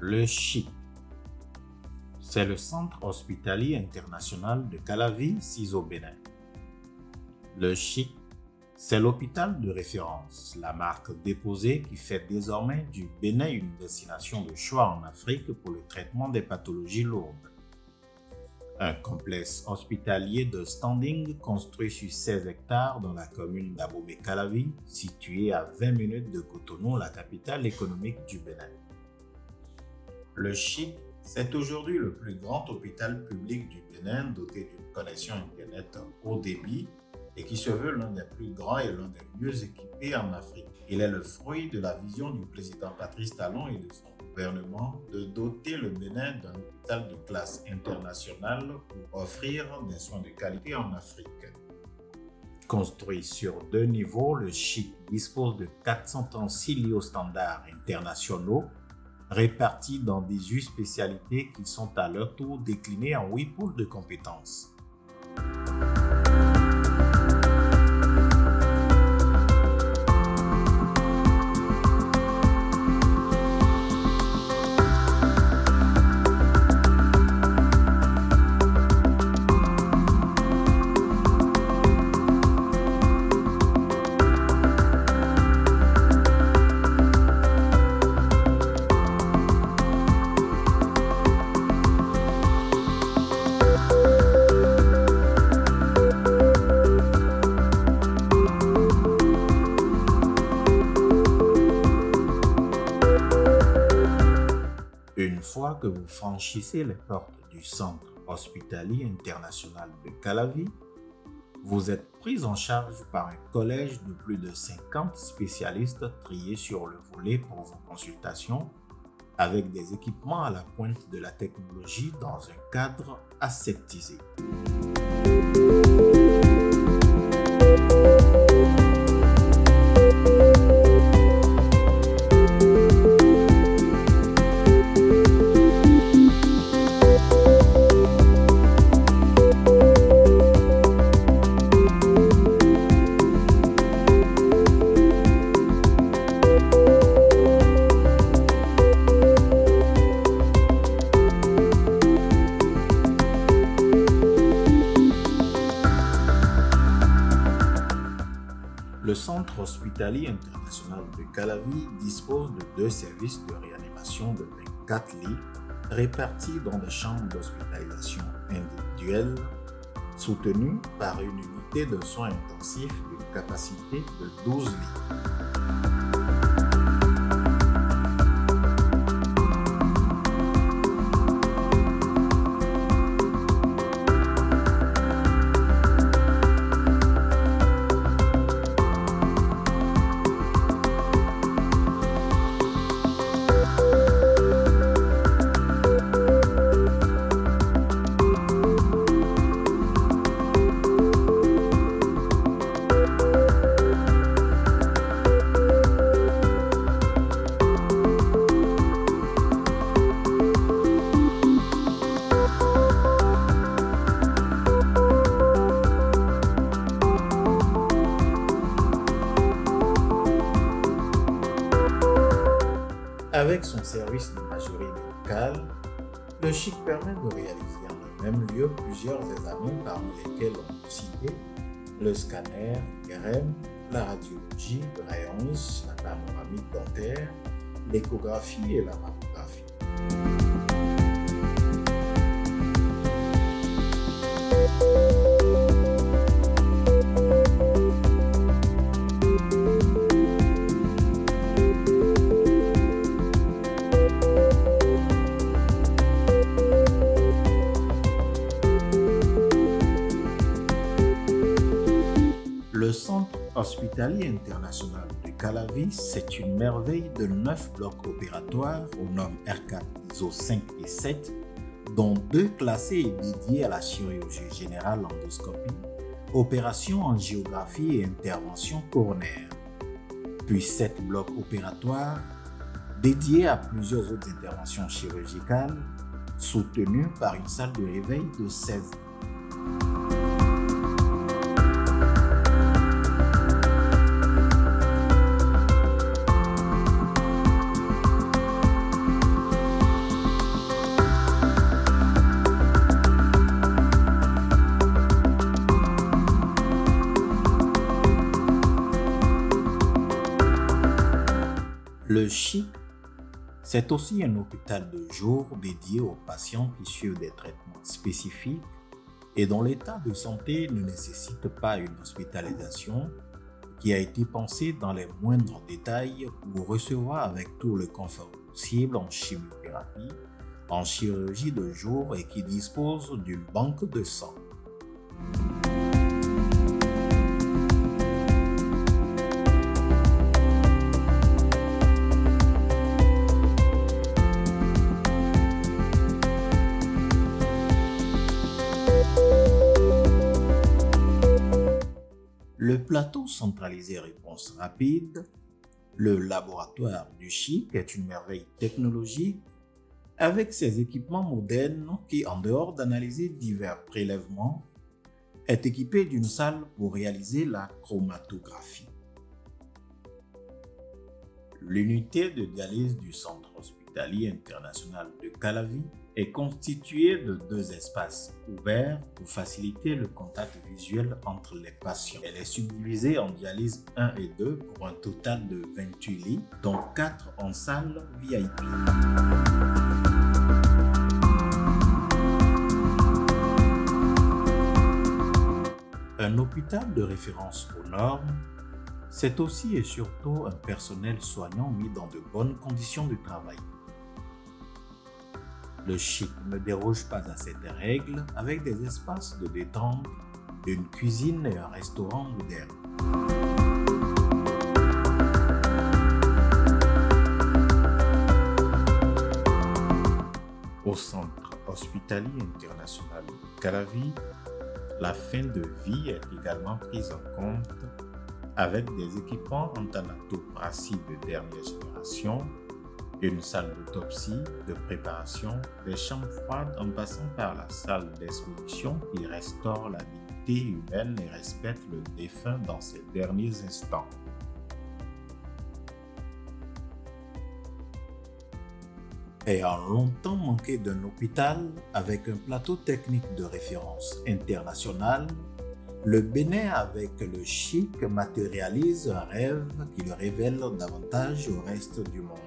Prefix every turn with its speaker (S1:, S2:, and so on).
S1: Le CHIC, c'est le Centre hospitalier international de Calavi, au Bénin. Le CHIC, c'est l'hôpital de référence, la marque déposée qui fait désormais du Bénin une destination de choix en Afrique pour le traitement des pathologies lourdes. Un complexe hospitalier de standing construit sur 16 hectares dans la commune d'Abomey-Calavi, située à 20 minutes de Cotonou, la capitale économique du Bénin. Le CHIC, c'est aujourd'hui le plus grand hôpital public du Bénin doté d'une connexion Internet haut débit et qui se veut l'un des plus grands et l'un des mieux équipés en Afrique. Il est le fruit de la vision du président Patrice Talon et de son gouvernement de doter le Bénin d'un hôpital de classe internationale pour offrir des soins de qualité en Afrique. Construit sur 2 niveaux, le CHIC dispose de 436 lits aux standards internationaux répartis dans 18 spécialités qui sont à leur tour déclinées en 8 pôles de compétences. Une fois que vous franchissez les portes du Centre hospitalier international de Calavi, vous êtes pris en charge par un collège de plus de 50 spécialistes triés sur le volet pour vos consultations, avec des équipements à la pointe de la technologie dans un cadre aseptisé. Le Centre hospitalier international de Calavi dispose de 2 services de réanimation de 24 lits répartis dans des chambres d'hospitalisation individuelles soutenues par une unité de soins intensifs d'une capacité de 12 lits. Avec son service d'imagerie médicale, le CHIC permet de réaliser en un même lieu plusieurs examens parmi lesquels on peut citer le scanner IRM, la radiologie, le rayon X, la panoramique dentaire, l'échographie et la mammographie. Le Centre hospitalier international de Calavi, c'est une merveille de 9 blocs opératoires aux normes R4 ISO 5 et 7, dont 2 classés et dédiés à la chirurgie générale endoscopie, opérations en angiographie et intervention coronaire, puis 7 blocs opératoires dédiés à plusieurs autres interventions chirurgicales, soutenues par une salle de réveil de 16 lits. Le CHIC, c'est aussi un hôpital de jour dédié aux patients qui suivent des traitements spécifiques et dont l'état de santé ne nécessite pas une hospitalisation, qui a été pensé dans les moindres détails pour recevoir avec tout le confort possible en chimiothérapie, en chirurgie de jour et qui dispose d'une banque de sang. Le plateau centralisé réponse rapide, le laboratoire du CHIC est une merveille technologique avec ses équipements modernes qui, en dehors d'analyser divers prélèvements, est équipé d'une salle pour réaliser la chromatographie. L'unité de dialyse du Centre hospitalier international de Calavi est constituée de 2 espaces ouverts pour faciliter le contact visuel entre les patients. Elle est subdivisée en dialyse 1 et 2 pour un total de 28 lits, dont 4 en salle VIP. Un hôpital de référence aux normes, c'est aussi et surtout un personnel soignant mis dans de bonnes conditions de travail. Le CHIC ne déroge pas à cette règle avec des espaces de détente, une cuisine et un restaurant moderne. Au Centre hospitalier international de Calavi, la fin de vie est également prise en compte avec des équipements en thanatopraxie de dernière génération, une salle d'autopsie, de préparation, des chambres froides en passant par la salle d'exposition qui restaure la dignité humaine et respecte le défunt dans ses derniers instants. Ayant longtemps manqué d'un hôpital avec un plateau technique de référence international, le Bénin avec le CHIC matérialise un rêve qui le révèle davantage au reste du monde.